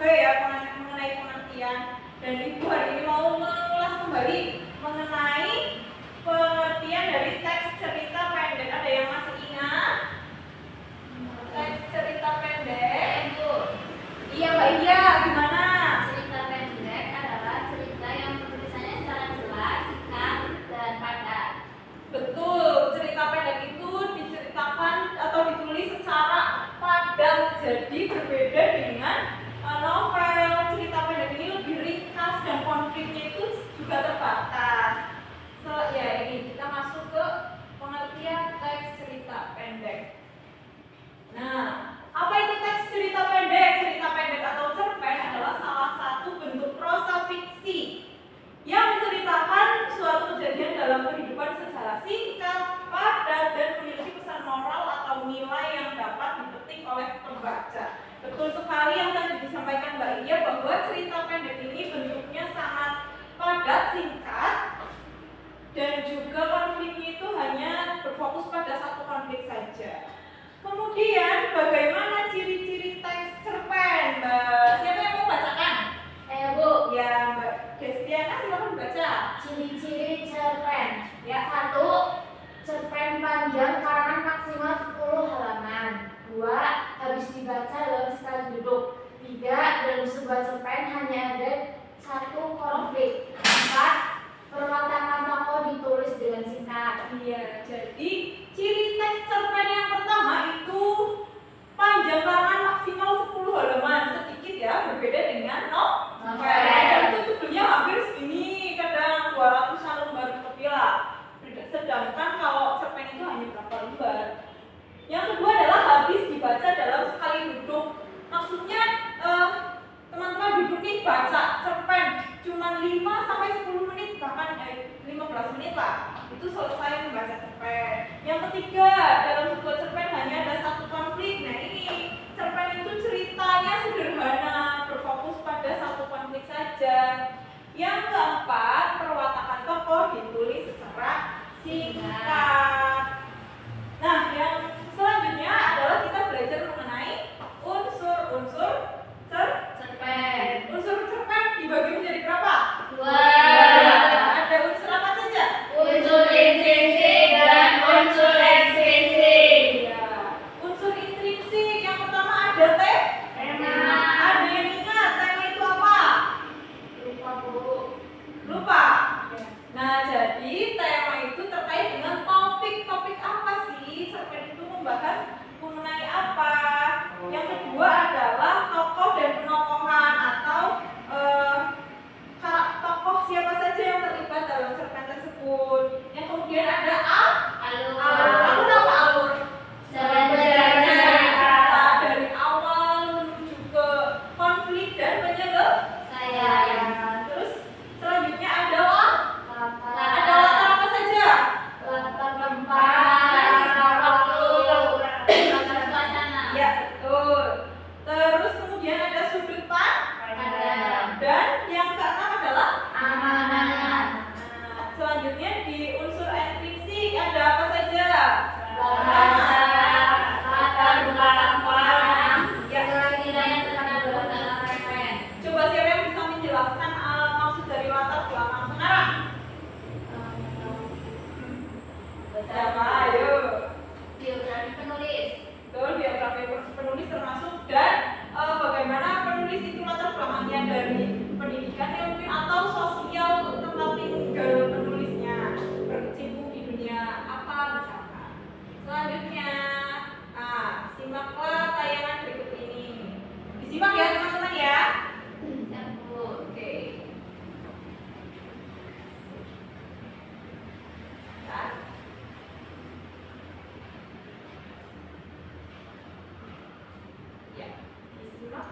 juga ya mengenai pengertian, dan Ibu hari ini mau mengulas kembali mengenai pengertian dari teks cerita pendek. Ada yang masih ingat? Teks cerita pendek? Ibu. Iya Mbak Iya, gimana? Cerita pendek adalah cerita yang penulisannya secara jelas, singkat, dan padat. Betul, cerita pendek itu diceritakan atau ditulis secara padat, jadi berbeda dengan novel. Cerita pendek ini lebih ringkas dan konfliknya itu juga terbatas. Ya ini kita masuk ke pengertian teks cerita pendek. Nah, apa itu teks cerita pendek? Cerita pendek atau cerpen adalah salah satu bentuk prosa fiksi yang menceritakan suatu kejadian dalam kehidupan secara singkat, padat, dan memiliki pesan moral atau nilai yang dapat dipetik oleh pembaca. Betul sekali yang tadi disampaikan Mbak Iya bahwa cerita pendek ini bentuknya sangat padat, singkat, dan juga konfliknya itu hanya berfokus pada satu konflik saja. Kemudian bagaimana ciri-ciri teks cerpen? Mbak, siapa yang mau bacakan? Bu. Ya, Mbak Destiana silakan baca. Ciri-ciri cerpen. Ya. 1. Cerpen panjang karangan maksimal 10 halaman. 2. Habis dibaca dalam sekali duduk. 3. Dalam sebuah cerpen hanya ada satu konflik. 4. Perwatakan tokoh ditulis dengan singkat. Iya, jadi ciri teks cerpen yang pertama itu panjang karangan maksimal 10 halaman, sedikit ya, berbeda dengan novel. Itu tebelnya hampir segini, kadang 200-an lembar lebih lah. Sedangkan kalau cerpen itu hanya berapa lembar. Yang kedua adalah habis dibaca dalam sekali duduk. Maksudnya teman-teman duduk nih baca cerpen cuma 5-10 menit, bahkan 15 menit lah, itu selesai membaca cerpen. Yang ketiga, dalam sebuah cerpen hanya ada satu konflik. Nah ini, cerpen itu ceritanya sederhana, berfokus pada satu konflik saja. Yang keempat, perwatakan tokoh ditulis secara singkat. Nah, yang selanjutnya adalah kita belajar mengenai unsur-unsur cerpen. Unsur cerpen dibagi menjadi berapa? 2. Ada unsur apa saja? Unsur intrinsik dan unsur ekstrinsik. Ya. Unsur intrinsik yang pertama ada tema. Ada yang ingat tema itu apa? Lupa, Bu. Lupa. Nah, jadi tema itu terkait dengan topik apa sih? Cerpen itu membahas mengenai apa? Yang kedua adalah tokoh dan penokohan atau tokoh siapa saja yang terlibat dalam cerpen tersebut. Yang kemudian ada alur. Alur apa alur? Jalan berjalannya cerita dari awal menuju ke konflik dan penyelesaian. Terus selanjutnya ada latar apa saja? latar tempat, waktu, latar suasana. Ya, betul. Terus kemudian ada sudut pandang. Dan yang keenam adalah Amanat. Nah, selanjutnya di unsur intrinsik ada apa saja? Bahasa, latar belakang orang, Ya. nilai-nilai yang terkandung dalam cerpen. Coba siapa yang bisa menjelaskan maksud dari latar belakang pengarang? Siapa? Ayo. Biografi penulis. Betul, biografi penulis termasuk dan bagaimana penulis itu latar belakangnya dari pendidikannya mungkin atau sosial tempat tinggal penulisnya, berkecimpung di dunia apa misalkan. Selanjutnya, simaklah tayangan berikut ini. Disimak ya teman-teman ya. Oke. Ya, disimak.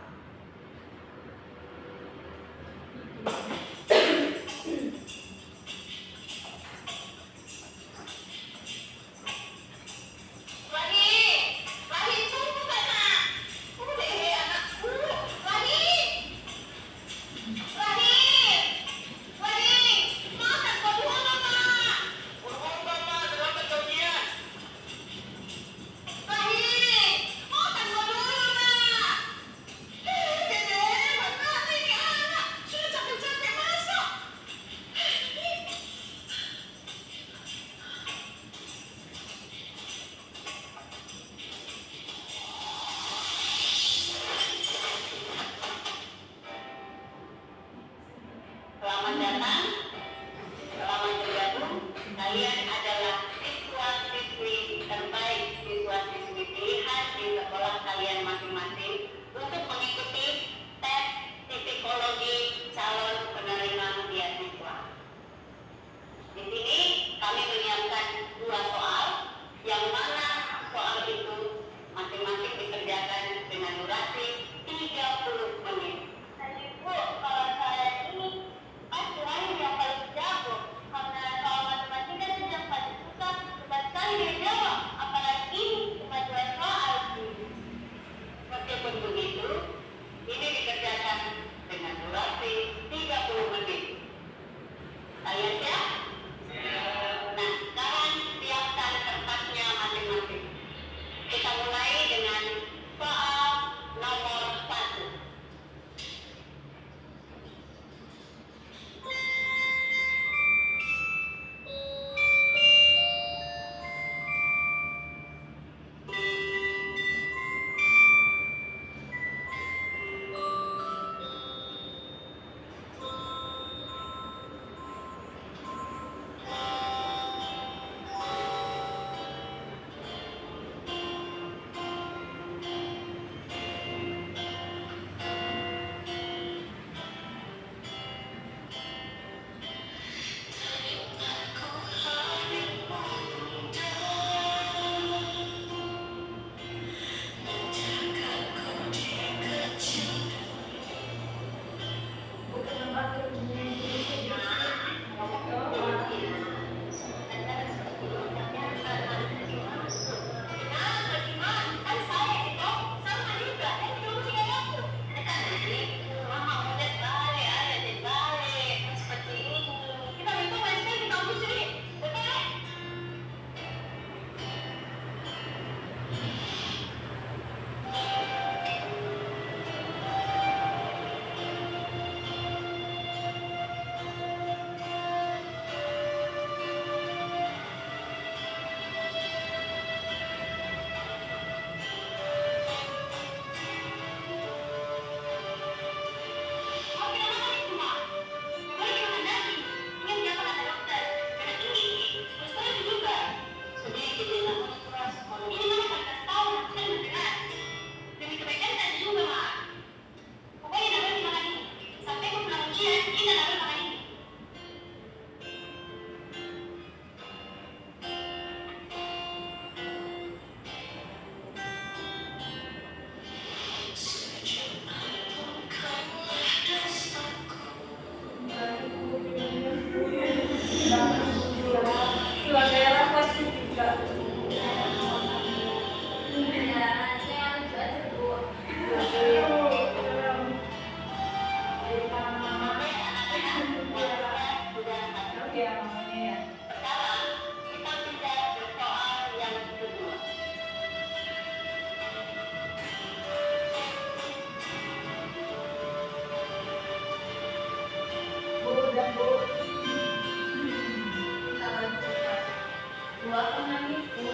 Bu. Kita lanjutkan. Dua penangis Bu.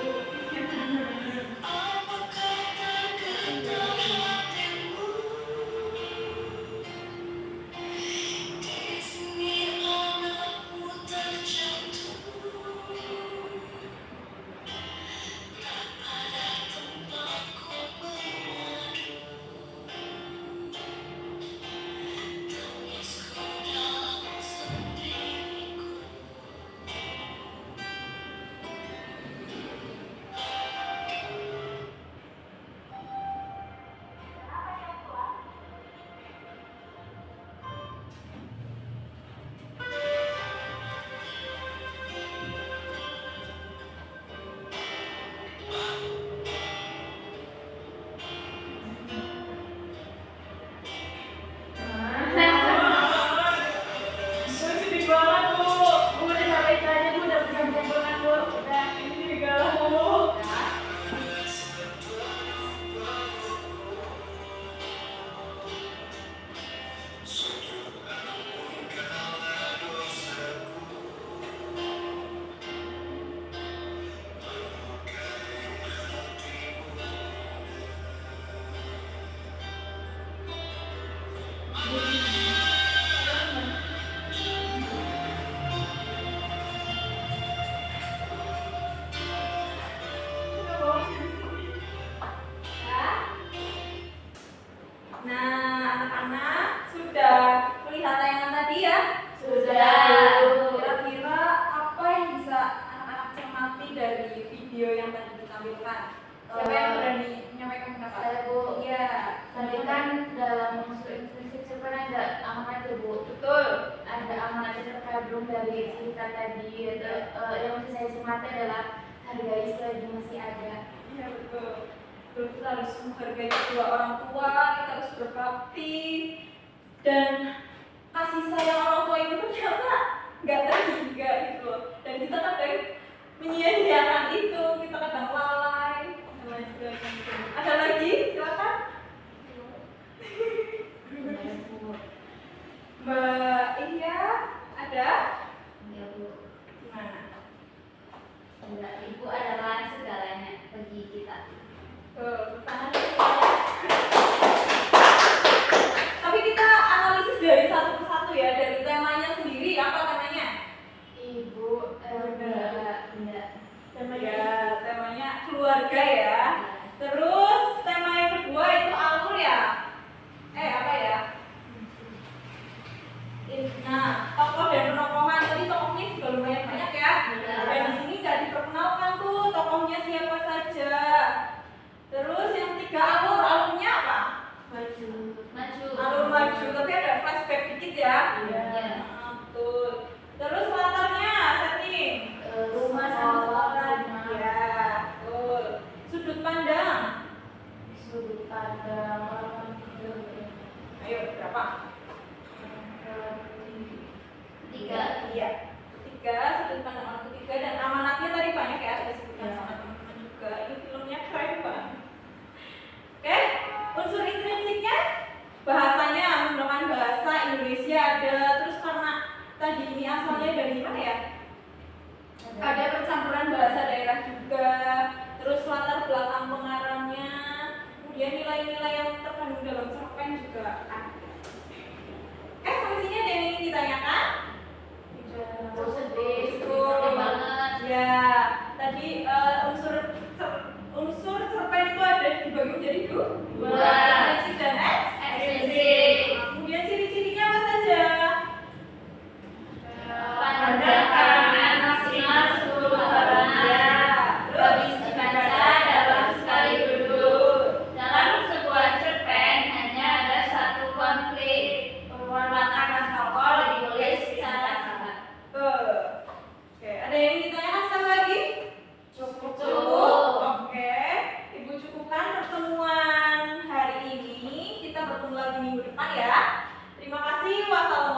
Sedih banget Bu. Bu, udah sampai itu aja Bu, udah bisa mengumpulkan Bu. Udah. Ini galau Bu. Nah, anak-anak sudah melihat tayangan tadi ya? Sudah, Bu. Kira-kira apa yang bisa anak-anak cermati dari video yang tadi ditampilkan? Siapa yang berani menyampaikan pendapat? Saya, Bu. Iya. Tadi kan dalam unsur intrinsik cerpen ada amanat ya Bu. Betul. Ada amanat yang terkandung dari cerita tadi. Yang mesti saya cermati adalah hargai selagi masih ada. Iya betul. Betul, kita harus menghargai kedua orang tua, kita harus berbakti dan kasih sayang orang tua itu ternyata nggak terhingga gitu loh. Dan kita kadang menyia-nyiakan itu, kita kadang lalai dan lain sebagainya. Ada lagi? Silakan. Mbak Iya, ada? Ya Bu. Gimana? Enggak, Ibu adalah segalanya bagi kita. Tangan tapi kita analisis dari satu persatu ya, dari temanya sendiri. Apa temanya? Ibu, Enggak. Ya, temanya keluarga ya. Terus tema yang kedua itu alur ya. Apa ya? Nah, tokoh dan penokohan. Tadi tokohnya juga lumayan banyak ya. Dan di sini nggak diperkenalkan tuh tokohnya siapa saja. Terus yang tiga alurnya apa? Maju. Alur maju, tapi ada flashback dikit ya. Iya. Nah, betul. Terus latarnya setting. Rumah sama sekolah. Ya, betul. Sudut pandang. Sudut pandang orang tidur. Ayo berapa? Tiga. Iya. Tiga, sudut pandang orang ketiga dan amanatnya tadi banyak ya, saya sebutkan Ya. sama teman-teman juga. Ini filmnya keren banget. Oke, unsur intrinsiknya bahasanya menggunakan bahasa Indonesia ada. Terus karena tadi ini asalnya dari mana ya? Ada percampuran bahasa daerah juga. Terus latar belakang pengarangnya, kemudian nilai-nilai yang terkandung dalam cerpen juga ada. Sampai sini ada yang ingin ditanyakan? Bu, sedih. Betul. banget. Ya, tadi unsur cerpen itu ada dibagi menjadi dua, intrinsik dan ekstrinsik. Kemudian ciri-cirinya apa saja? Panjang karangan maksimal 10 halaman. Habis dibaca dalam sekali duduk. Dalam sebuah cerpen hanya ada satu konflik. Watak tokoh ditulis secara singkat. Oke, ada yang ingin ditanyakan sekali lagi? Cukup. Oke, Ibu cukupkan pertemuan hari ini. Kita bertemu lagi minggu depan ya. Terima kasih. Wassalamualaikum.